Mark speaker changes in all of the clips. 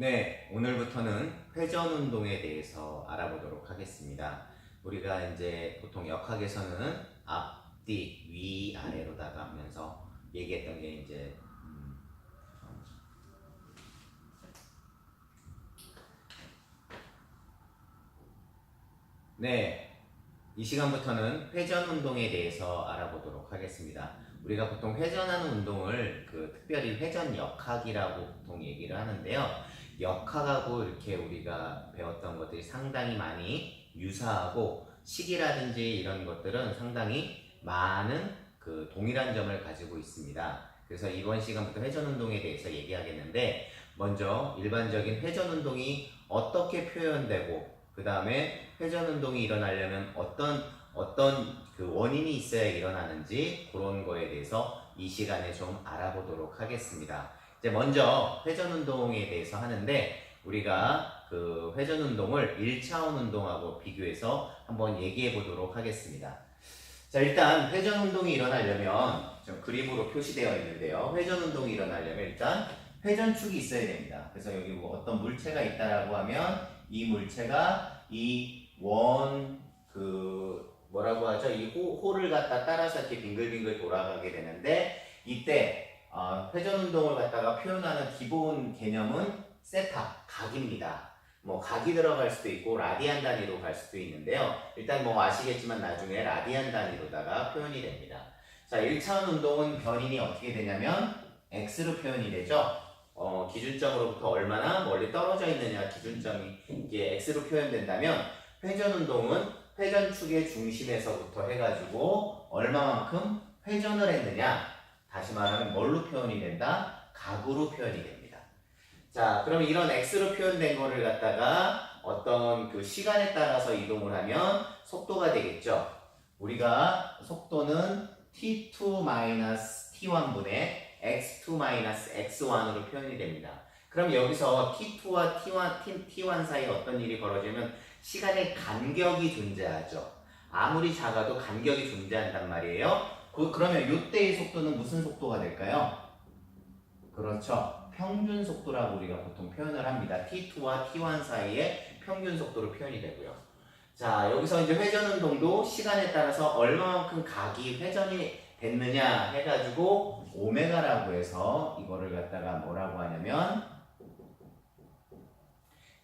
Speaker 1: 네, 오늘부터는 회전 운동에 대해서 알아보도록 하겠습니다. 우리가 이제 보통 역학에서는 앞뒤, 위, 아래로다가 하면서 얘기했던 게 이제 네, 이 시간부터는 회전 운동에 대해서 알아보도록 하겠습니다. 우리가 보통 회전하는 운동을 특별히 회전 역학이라고 보통 얘기를 하는데요. 역학하고 이렇게 우리가 배웠던 것들이 상당히 많이 유사하고 식이라든지 이런 것들은 상당히 많은 동일한 점을 가지고 있습니다. 그래서 이번 시간부터 회전 운동에 대해서 얘기하겠는데, 먼저 일반적인 회전 운동이 어떻게 표현되고 그 다음에 회전 운동이 일어나려면 어떤 원인이 있어야 일어나는지 그런 거에 대해서 이 시간에 좀 알아보도록 하겠습니다. 이제 먼저 회전 운동에 대해서 하는데, 우리가 회전 운동을 1차원 운동하고 비교해서 한번 얘기해 보도록 하겠습니다. 자, 일단 회전 운동이 일어나려면 좀 그림으로 표시되어 있는데요. 회전 운동이 일어나려면 일단 회전축이 있어야 됩니다. 그래서 여기 뭐 어떤 물체가 있다라고 하면 이 물체가 이 뭐라고 하죠? 이 호를 갖다 따라서 이렇게 빙글빙글 돌아가게 되는데, 이때 회전 운동을 갖다가 표현하는 기본 개념은 세타, 각입니다. 뭐 각이 들어갈 수도 있고 라디안 단위로 갈 수도 있는데요. 일단 뭐 아시겠지만 나중에 라디안 단위로다가 표현이 됩니다. 자, 1차원 운동은 변인이 어떻게 되냐면 x로 표현이 되죠. 기준점으로부터 얼마나 멀리 떨어져 있느냐 기준점이 이게 x로 표현된다면, 회전 운동은 회전축의 중심에서부터 해가지고 얼마만큼 회전을 했느냐, 다시 말하면 뭘로 표현이 된다? 각으로 표현이 됩니다. 자, 그럼 이런 x로 표현된 거를 갖다가 어떤 시간에 따라서 이동을 하면 속도가 되겠죠. 우리가 속도는 t2-t1분의 x2-x1으로 표현이 됩니다. 그럼 여기서 t2와 t1 사이에 어떤 일이 벌어지면 시간의 간격이 존재하죠. 아무리 작아도 간격이 존재한단 말이에요. 그러면 이때의 속도는 무슨 속도가 될까요? 그렇죠. 평균 속도라고 우리가 보통 표현을 합니다. t2와 t1 사이의 평균 속도로 표현이 되고요. 자, 여기서 이제 회전 운동도 시간에 따라서 얼마만큼 각이 회전이 됐느냐 해가지고 오메가라고 해서 이거를 갖다가 뭐라고 하냐면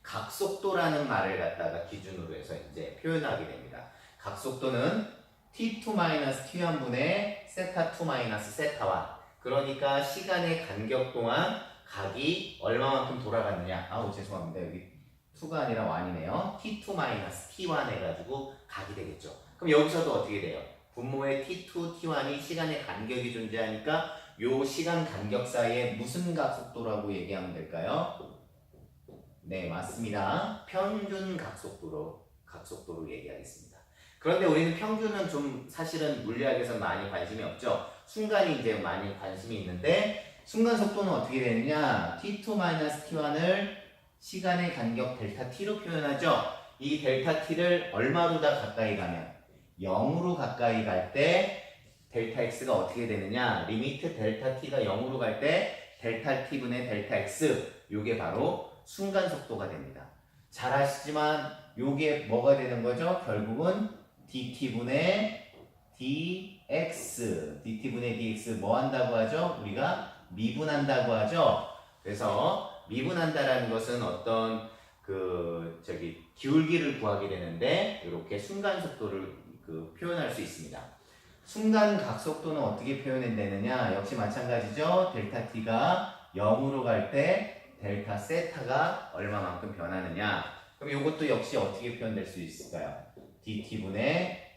Speaker 1: 각속도라는 말을 갖다가 기준으로 해서 이제 표현하게 됩니다. 각속도는 t2-t1분의 세타2-세타1, 그러니까 시간의 간격 동안 각이 얼마만큼 돌아갔느냐. 아우 죄송합니다. 여기 2가 아니라 1이네요. t2-t1 해가지고 각이 되겠죠. 그럼 여기서도 어떻게 돼요? 분모의 t2, t1이 시간의 간격이 존재하니까 요 시간 간격 사이에 무슨 각속도라고 얘기하면 될까요? 네, 맞습니다. 평균 각속도로 얘기하겠습니다. 그런데 우리는 평균은 좀 사실은 물리학에서 많이 관심이 없죠. 순간이 이제 많이 관심이 있는데, 순간 속도는 어떻게 되느냐? t2-t1을 시간의 간격 델타 t로 표현하죠. 이 델타 t를 얼마로 다 가까이 가면 0으로 가까이 갈 때 델타 x가 어떻게 되느냐? 리미트 델타 t가 0으로 갈 때 델타 t분의 델타 x, 요게 바로 순간 속도가 됩니다. 잘 아시지만 요게 뭐가 되는 거죠? 결국은 dt분의 dx, dt분의 dx 뭐 한다고 하죠? 우리가 미분한다고 하죠. 그래서 미분한다라는 것은 어떤 기울기를 구하게 되는데, 이렇게 순간 속도를 표현할 수 있습니다. 순간 각속도는 어떻게 표현되느냐? 역시 마찬가지죠. 델타 t가 0으로 갈 때 델타 세타가 얼마만큼 변하느냐. 그럼 이것도 역시 어떻게 표현될 수 있을까요? dt분의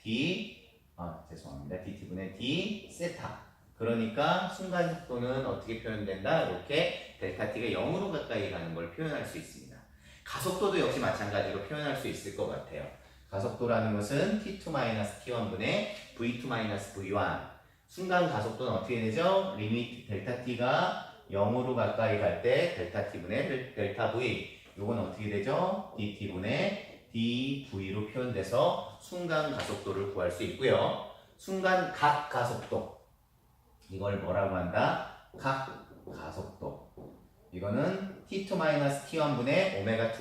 Speaker 1: dt분의 d 세타. 그러니까 순간 속도는 어떻게 표현된다? 이렇게 델타 t가 0으로 가까이 가는 걸 표현할 수 있습니다. 가속도도 역시 마찬가지로 표현할 수 있을 것 같아요. 가속도라는 것은 t2-t1분의 v2-v1. 순간 가속도는 어떻게 되죠? 리미트 델타 t가 0으로 가까이 갈 때 델타 t분의 델타 v, 요건 어떻게 되죠? dt분의 dv로 표현돼서 순간 가속도를 구할 수 있고요. 순간 각 가속도, 이걸 뭐라고 한다? 각 가속도. 이거는 t2-t1분의 오메가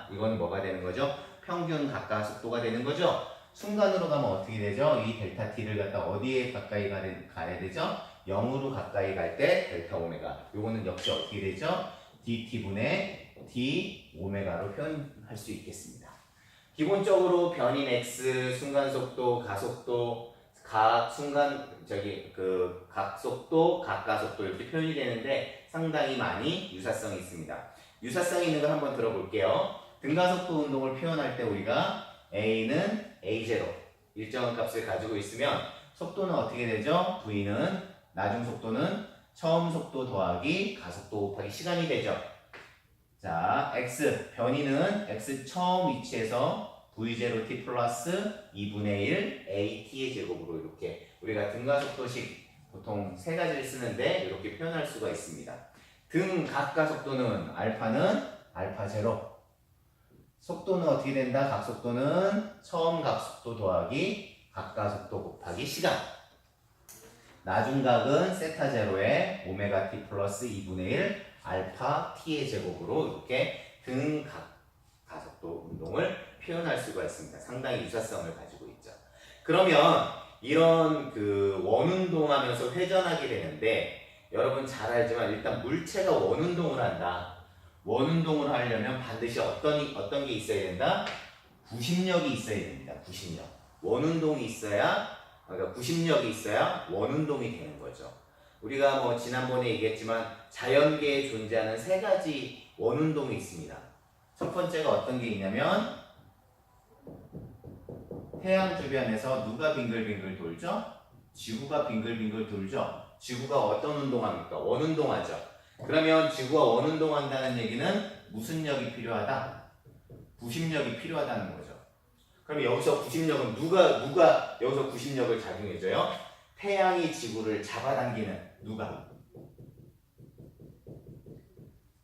Speaker 1: 1. 이건 뭐가 되는 거죠? 평균 가까 속도가 되는 거죠? 순간으로 가면 어떻게 되죠? 이 델타 t를 갖다 어디에 가까이 가야 되죠? 0으로 가까이 갈 때 델타 오메가. 요거는 역시 어떻게 되죠? dt분의 d 오메가로 표현할 수 있겠습니다. 기본적으로 변인 x, 순간속도, 가속도, 각속도, 각가속도 이렇게 표현이 되는데 상당히 많이 유사성이 있습니다. 유사성이 있는 걸 한번 들어볼게요. 등가속도 운동을 표현할 때 우리가 A는 A0 일정한 값을 가지고 있으면 속도는 어떻게 되죠? V는 나중 속도는 처음 속도 더하기 가속도 곱하기 시간이 되죠. 자, X 변이는 X 처음 위치에서 V0t 플러스 2분의 1 AT의 제곱으로 이렇게 우리가 등가속도식 보통 세 가지를 쓰는데 이렇게 표현할 수가 있습니다. 등각가속도는 알파는 알파 제로. 속도는 어떻게 된다? 각속도는 처음 각속도 더하기 각가속도 곱하기 시간. 나중각은 세타 제로에 오메가 t 플러스 2분의 1 알파 t의 제곱으로 이렇게 등가속도 운동을 표현할 수가 있습니다. 상당히 유사성을 가지고 있죠. 그러면 이런 원운동 하면서 회전하게 되는데 여러분 잘 알지만 일단 물체가 원운동을 한다. 원운동을 하려면 반드시 어떤 게 있어야 된다? 구심력이 있어야 됩니다. 구심력. 원운동이 있어야, 그러니까 구심력이 있어야 원운동이 되는 거죠. 우리가 지난번에 얘기했지만 자연계에 존재하는 세 가지 원운동이 있습니다. 첫 번째가 어떤 게 있냐면 태양 주변에서 누가 빙글빙글 돌죠? 지구가 빙글빙글 돌죠? 지구가 어떤 운동합니까? 원운동하죠. 그러면 지구가 원운동한다는 얘기는 무슨力이 필요하다? 구심력이 필요하다는 거죠. 그럼 여기서 구심력은 누가 여기서 구심력을 작용해줘요? 태양이 지구를 잡아당기는 누가?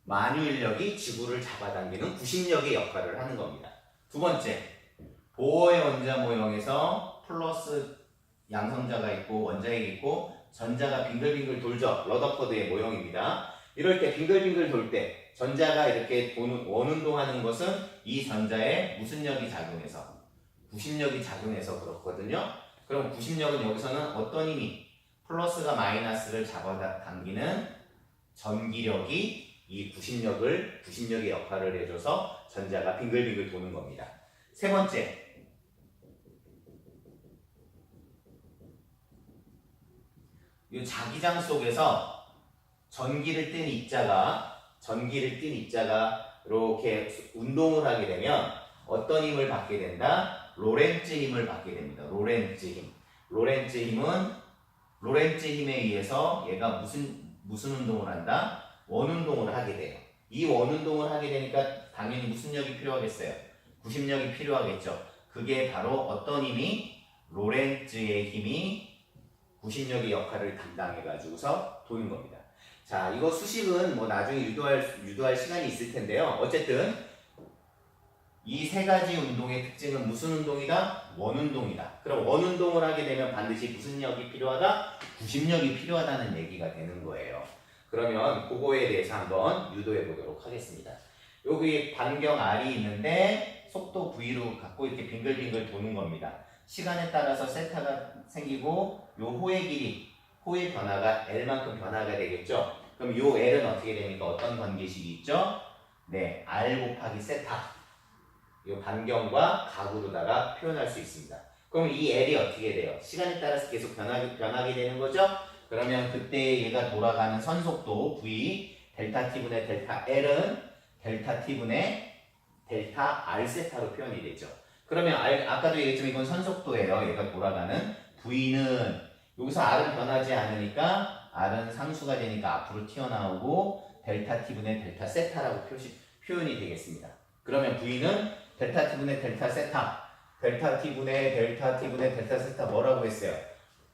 Speaker 1: 만유인력이 지구를 잡아당기는 구심력의 역할을 하는 겁니다. 두 번째, 보어의 원자 모형에서 플러스 양성자가 있고 원자핵이 있고 전자가 빙글빙글 돌죠. 러더퍼드의 모형입니다. 이럴 때 빙글빙글 돌 때 전자가 이렇게 원운동하는 것은 이 전자에 무슨力이 작용해서? 구심력이 작용해서 그렇거든요. 그럼 구심력은 여기서는 어떤 힘이? 플러스가 마이너스를 잡아당기는 전기력이 이 구심력의 역할을 해줘서 전자가 빙글빙글 도는 겁니다. 세 번째, 이 자기장 속에서 전기를 띤 입자가 이렇게 운동을 하게 되면 어떤 힘을 받게 된다? 로렌츠 힘을 받게 됩니다. 로렌츠 힘에 의해서 얘가 무슨 운동을 한다? 원운동을 하게 돼요. 이 원운동을 하게 되니까 당연히 무슨力이 필요하겠어요? 구심력이 필요하겠죠. 그게 바로 어떤 힘이? 로렌츠의 힘이 구심력의 역할을 담당해가지고서 도는 겁니다. 자, 이거 수식은 나중에 유도할 시간이 있을 텐데요. 어쨌든 이 세 가지 운동의 특징은 무슨 운동이다? 원운동이다. 그럼 원운동을 하게 되면 반드시 무슨力이 필요하다? 구심력이 필요하다는 얘기가 되는 거예요. 그러면 그거에 대해서 한번 유도해 보도록 하겠습니다. 여기 반경 R이 있는데 속도 V로 갖고 이렇게 빙글빙글 도는 겁니다. 시간에 따라서 세타가 생기고 요 호의 변화가 L만큼 변화가 되겠죠. 그럼 요 L은 어떻게 됩니까? 어떤 관계식이 있죠? 네, R 곱하기 세타. 요 반경과 각으로다가 표현할 수 있습니다. 그럼 이 L이 어떻게 돼요? 시간에 따라서 계속 변하게 되는 거죠? 그러면 그때 얘가 돌아가는 선속도 V 델타 T분의 델타 L은 델타 T분의 델타 R 세타로 표현이 되죠. 그러면 아까도 얘기했지만 이건 선속도예요. 얘가 돌아가는 V는 여기서 R은 변하지 않으니까 R은 상수가 되니까 앞으로 튀어나오고 델타 T분의 델타 세타라고 표현이 되겠습니다. 그러면 V는 델타 T분의 델타 세타, 델타 T분의 델타 세타 뭐라고 했어요?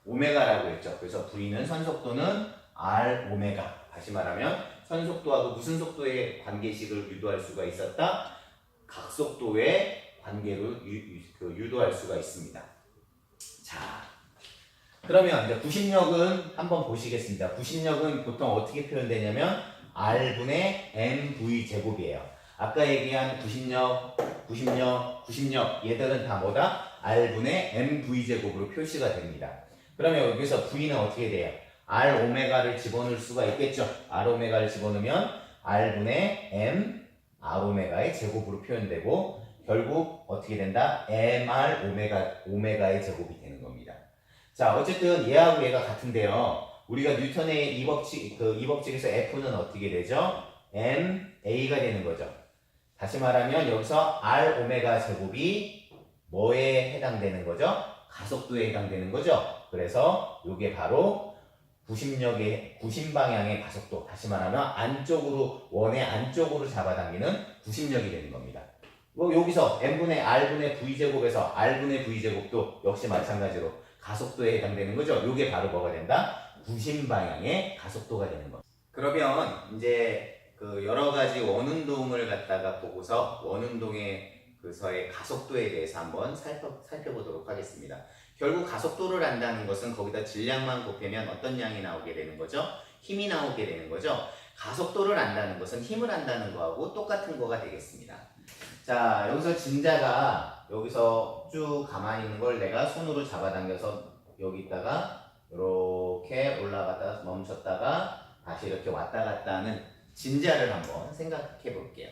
Speaker 1: 오메가라고 했죠. 그래서 V는 선속도는 R 오메가. 다시 말하면 선속도하고 무슨 속도의 관계식을 유도할 수가 있었다? 각속도의 관계로 유도할 수가 있습니다. 자, 그러면 이제 구심력은 한번 보시겠습니다. 구심력은 보통 어떻게 표현되냐면 R분의 mv 제곱이에요. 아까 얘기한 구심력 얘들은 다 뭐다? R분의 mv 제곱으로 표시가 됩니다. 그러면 여기서 V는 어떻게 돼요? R 오메가를 집어넣을 수가 있겠죠. R 오메가를 집어넣으면 R분의 M R 오메가의 제곱으로 표현되고 결국 어떻게 된다? MR 오메가의 제곱이 되는 겁니다. 자, 어쨌든 얘하고 얘가 같은데요. 우리가 뉴턴의 이 법칙에서 F는 어떻게 되죠? MA가 되는 거죠. 다시 말하면 여기서 R 오메가 제곱이 뭐에 해당되는 거죠? 가속도에 해당되는 거죠. 그래서 이게 바로 구심 방향의 가속도, 다시 말하면 안쪽으로, 원의 안쪽으로 잡아당기는 구심력이 되는 겁니다. 여기서 M분의 R분의 V제곱에서 R분의 V제곱도 역시 마찬가지로 가속도에 해당되는 거죠. 이게 바로 뭐가 된다? 구심 방향의 가속도가 되는 겁니다. 그러면 이제 그 여러 가지 원운동을 갖다가 보고서 원운동의 그서의 가속도에 대해서 한번 살펴보도록 하겠습니다. 결국 가속도를 안다는 것은 거기다 질량만 곱하면 어떤 양이 나오게 되는 거죠? 힘이 나오게 되는 거죠. 가속도를 안다는 것은 힘을 안다는 거하고 똑같은 거가 되겠습니다. 자, 여기서 진자가 여기서 쭉 가만히 있는 걸 내가 손으로 잡아당겨서 여기다가 이렇게 올라갔다가 멈췄다가 다시 이렇게 왔다 갔다 하는 진자를 한번 생각해 볼게요.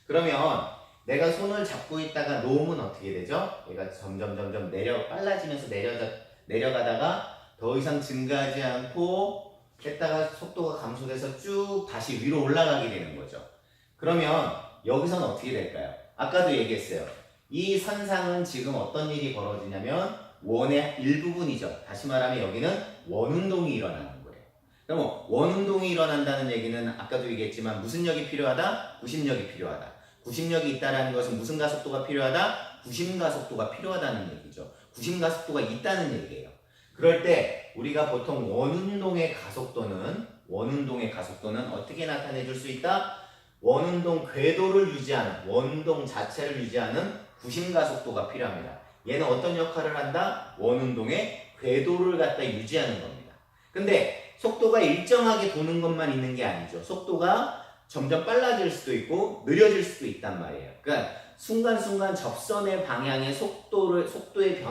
Speaker 1: 그러면 내가 손을 잡고 있다가 놓으면 어떻게 되죠? 얘가 점점 빨라지면서 내려가다가 더 이상 증가하지 않고 했다가 속도가 감소돼서 쭉 다시 위로 올라가게 되는 거죠. 그러면 여기서는 어떻게 될까요? 아까도 얘기했어요. 이 선상은 지금 어떤 일이 벌어지냐면 원의 일부분이죠. 다시 말하면 여기는 원운동이 일어나는 거예요. 그럼 원운동이 일어난다는 얘기는 아까도 얘기했지만 무슨力이 필요하다? 구심력이 필요하다. 구심력이 있다는 것은 무슨 가속도가 필요하다? 구심 가속도가 필요하다는 얘기죠. 구심 가속도가 있다는 얘기예요. 그럴 때 우리가 보통 원운동의 가속도는 어떻게 나타내 줄 수 있다? 원운동 궤도를 유지하는, 원운동 자체를 유지하는 구심 가속도가 필요합니다. 얘는 어떤 역할을 한다? 원운동의 궤도를 갖다 유지하는 겁니다. 근데 속도가 일정하게 도는 것만 있는 게 아니죠. 속도가 점점 빨라질 수도 있고 느려질 수도 있단 말이에요. 그러니까 순간순간 접선의 방향의 속도의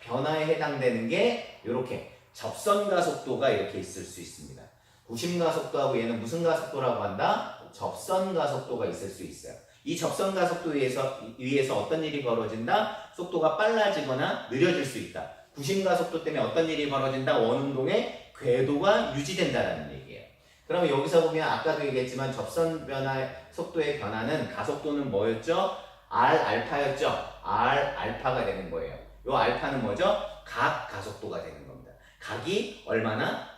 Speaker 1: 변화에 해당되는 게 이렇게 접선 가속도가 이렇게 있을 수 있습니다. 구심 가속도하고 얘는 무슨 가속도라고 한다? 접선 가속도가 있을 수 있어요. 이 접선 가속도 위에서 어떤 일이 벌어진다? 속도가 빨라지거나 느려질 수 있다. 구심 가속도 때문에 어떤 일이 벌어진다? 원운동의 궤도가 유지된다는 얘기예요. 그러면 여기서 보면 아까도 얘기했지만 접선 속도의 변화는 가속도는 뭐였죠? R 알파였죠? R 알파가 되는 거예요. 이 알파는 뭐죠? 각 가속도가 되는 겁니다. 각이 얼마나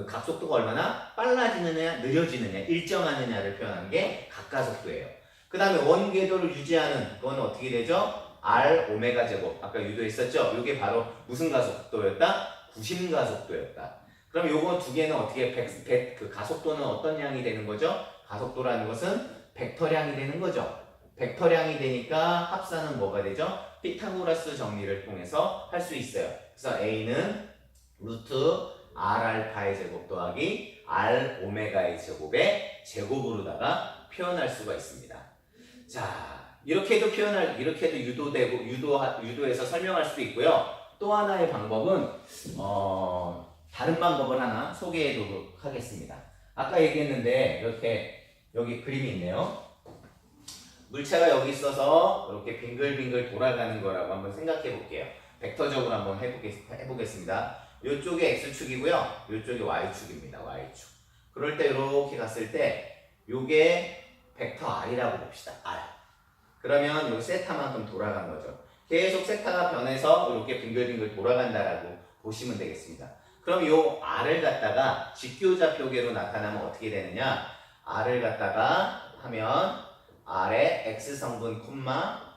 Speaker 1: 각속도가 얼마나 빨라지느냐, 느려지느냐, 일정하느냐를 표현한 게 각가속도예요. 그 다음에 원궤도를 유지하는 건 어떻게 되죠? R 오메가 제곱. 아까 유도했었죠? 이게 바로 무슨 가속도였다? 구심 가속도였다. 그럼 요거 두 개는 어떻게 그 가속도는 어떤 양이 되는 거죠? 가속도라는 것은 벡터량이 되는 거죠. 벡터량이 되니까 합산은 뭐가 되죠? 피타고라스 정리를 통해서 할 수 있어요. 그래서 A는 루트 R 알파의 제곱 더하기 R 오메가의 제곱으로다가 표현할 수가 있습니다. 자, 이렇게도 유도되고 유도해서 설명할 수도 있고요. 또 하나의 방법은 다른 방법을 하나 소개해도록 하겠습니다. 아까 얘기했는데 이렇게 여기 그림이 있네요. 물체가 여기 있어서 이렇게 빙글빙글 돌아가는 거라고 한번 생각해 볼게요. 벡터적으로 한번 해보겠습니다. 이쪽이 X축이고요. 이쪽이 Y축입니다. Y축. 그럴 때 이렇게 갔을 때 이게 벡터 R이라고 봅시다. R. 그러면 이 세타만큼 돌아간 거죠. 계속 세타가 변해서 이렇게 빙글빙글 돌아간다라고 보시면 되겠습니다. 그럼 이 R을 갖다가 직교좌표계로 나타나면 어떻게 되느냐? R을 갖다가 하면 R의 X성분,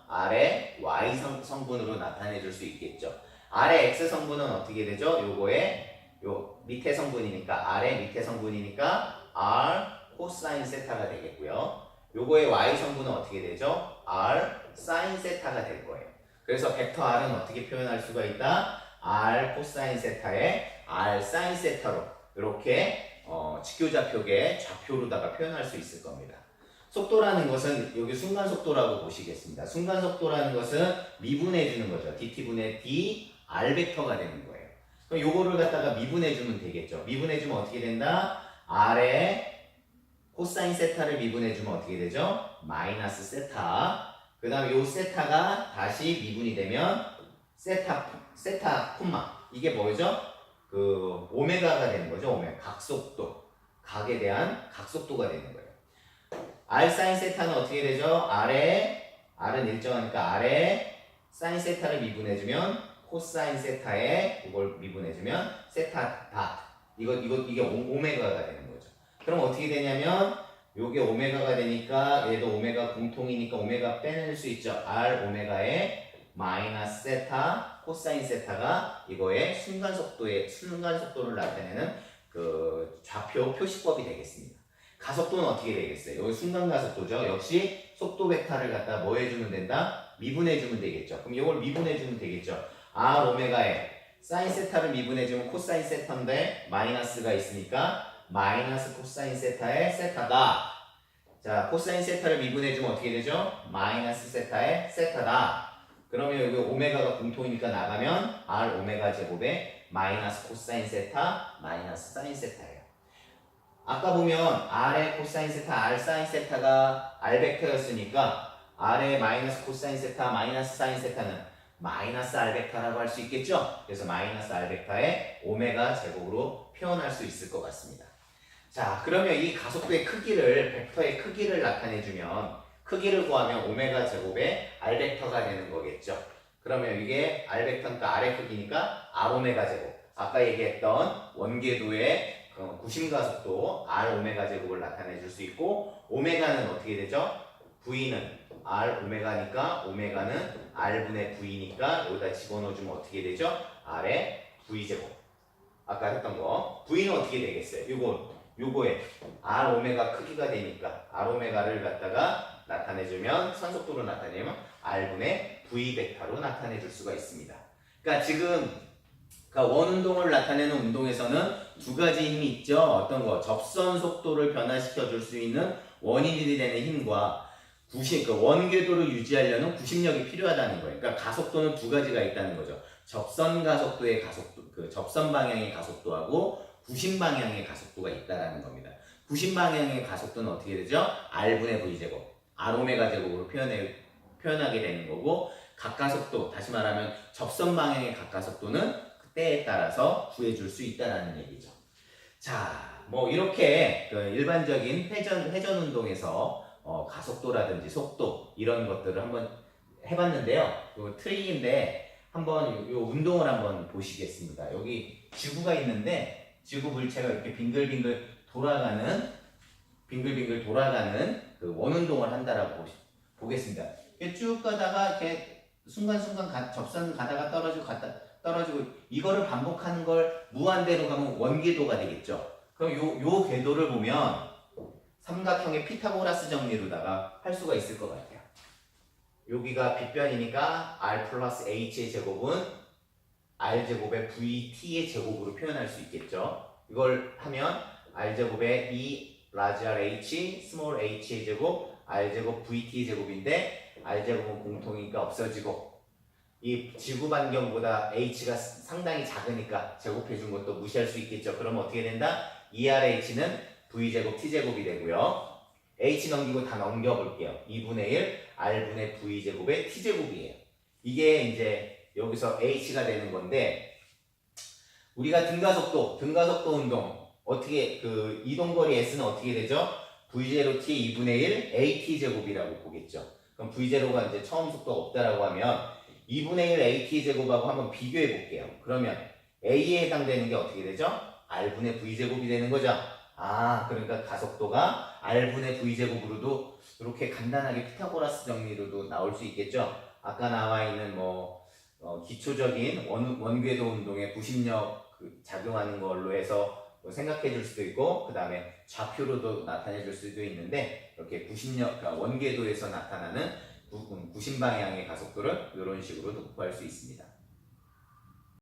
Speaker 1: R의 Y성분으로 나타내 줄 수 있겠죠. R의 X성분은 어떻게 되죠? 요 밑에 성분이니까, R의 밑에 성분이니까 R 코사인 세타가 되겠고요. 요거의 Y성분은 어떻게 되죠? R 사인 세타가 될 거예요. 그래서 벡터 R은 어떻게 표현할 수가 있다? r 코사인 세타에 r 사인 세타로 이렇게 직교좌표계 좌표로다가 표현할 수 있을 겁니다. 속도라는 것은 여기 순간 속도라고 보시겠습니다. 순간 속도라는 것은 미분해 주는 거죠. dt분의 d r 벡터가 되는 거예요. 그럼 요거를 갖다가 미분해 주면 되겠죠. 미분해 주면 어떻게 된다? r에 코사인 세타를 미분해 주면 어떻게 되죠? 마이너스 세타. 그 다음에 요 세타가 다시 미분이 되면 세타 콤마. 이게 뭐죠? 그 오메가가 되는 거죠. 오메가. 각속도. 각에 대한 각속도가 되는 거예요. r 사인 세타는 어떻게 되죠? r은 일정하니까 r에 사인 세타를 미분해 주면 코사인 세타에 이걸 미분해 주면 세타 닷. 이게 오메가가 되는 거죠. 그럼 어떻게 되냐면 요게 오메가가 되니까 얘도 오메가 공통이니까 오메가 빼낼 수 있죠. r 오메가에 마이너스 세타 코사인 세타가 이거의 순간 속도를 나타내는 그 좌표 표시법이 되겠습니다. 가속도는 어떻게 되겠어요? 여기 순간 가속도죠. 역시 속도 벡터를 갖다 뭐 해주면 된다? 미분해주면 되겠죠. 그럼 이걸 미분해주면 되겠죠. r 오메가에 사인 세타를 미분해주면 코사인 세타인데 마이너스가 있으니까 마이너스 코사인 세타의 세타다. 자, 코사인 세타를 미분해주면 어떻게 되죠? 마이너스 세타의 세타다. 그러면 여기 오메가가 공통이니까 나가면 r 오메가 제곱에 마이너스 코사인 세타 마이너스 사인 세타예요. 아까 보면 r의 코사인 세타, r 사인 세타가 r 벡터였으니까 r의 마이너스 코사인 세타, 마이너스 사인 세타는 마이너스 r 벡터라고 할 수 있겠죠? 그래서 마이너스 r 벡터의 오메가 제곱으로 표현할 수 있을 것 같습니다. 자, 그러면 이 가속도의 크기를, 벡터의 크기를 나타내주면 크기를 구하면 오메가 제곱의 r 벡터가 되는 거겠죠? 그러면 이게 r 벡터니까 r의 크기니까 r 오메가 제곱. 아까 얘기했던 원궤도의 구심 가속도 r 오메가 제곱을 나타내 줄 수 있고 오메가는 어떻게 되죠? v는 r 오메가니까 오메가는 r분의 v니까 여기다 집어넣어 주면 어떻게 되죠? r의 v 제곱. 아까 했던 거 v는 어떻게 되겠어요? 요거에 r 오메가 크기가 되니까 r 오메가를 갖다가 나타내 주면 선속도로 나타내면 r분의 v 벡터로 나타내 줄 수가 있습니다. 그러니까 지금 원운동을 나타내는 운동에서는 두 가지 힘이 있죠. 어떤 거? 접선 속도를 변화시켜 줄 수 있는 원인이 되는 힘과 원궤도를 유지하려는 구심력이 필요하다는 거예요. 그러니까 가속도는 두 가지가 있다는 거죠. 접선 가속도의 가속도, 접선 방향의 가속도하고 구심 방향의 가속도가 있다라는 겁니다. 구심 방향의 가속도는 어떻게 되죠? r분의 v제곱, r오메가 제곱으로 표현하게 되는 거고 각가속도, 다시 말하면 접선 방향의 각가속도는 때에 따라서 구해줄 수 있다는 얘기죠. 자, 뭐 이렇게 일반적인 회전 운동에서 가속도라든지 속도 이런 것들을 한번 해봤는데요. 요 트리인데 한번 요 운동을 한번 보시겠습니다. 여기 지구가 있는데 지구 물체가 이렇게 빙글빙글 돌아가는 그 원운동을 한다라고 보겠습니다. 쭉 가다가 이렇게 순간순간 접선 가다가 떨어지고 이거를 반복하는 걸 무한대로 가면 원궤도가 되겠죠. 그럼 요 궤도를 보면 삼각형의 피타고라스 정리로다가 할 수가 있을 것 같아요. 여기가 빗변이니까 r 플러스 h의 제곱은 r 제곱의 vt의 제곱으로 표현할 수 있겠죠. 이걸 하면 r 제곱의 e 라지 r h 스몰 h의 제곱 r 제곱 vt의 제곱인데 r 제곱은 공통이니까 없어지고 이 지구 반경보다 h가 상당히 작으니까 제곱해준 것도 무시할 수 있겠죠. 그러면 어떻게 된다? 2rh는 v제곱 t제곱이 되고요. h 넘기고 다 넘겨볼게요. 2분의 1 r분의 v제곱의 t제곱이에요. 이게 이제 여기서 h가 되는 건데 우리가 등가속도 운동 어떻게 이동거리 s는 어떻게 되죠? v0 t 2분의 1 at제곱이라고 보겠죠. 그럼 v0가 이제 처음 속도가 없다라고 하면 2분의 1 at 제곱하고 한번 비교해 볼게요. 그러면 a에 해당되는 게 어떻게 되죠? r분의 v제곱이 되는 거죠. 그러니까 가속도가 r분의 v제곱으로도 이렇게 간단하게 피타고라스 정리로도 나올 수 있겠죠. 아까 나와 있는 기초적인 원궤도 운동의 구심력 작용하는 걸로 해서 생각해 줄 수도 있고 그 다음에 좌표로도 나타내 줄 수도 있는데 이렇게 구심력, 그러니까 원궤도에서 나타나는 구심 방향의 가속도를 이런 식으로 구할 수 있습니다.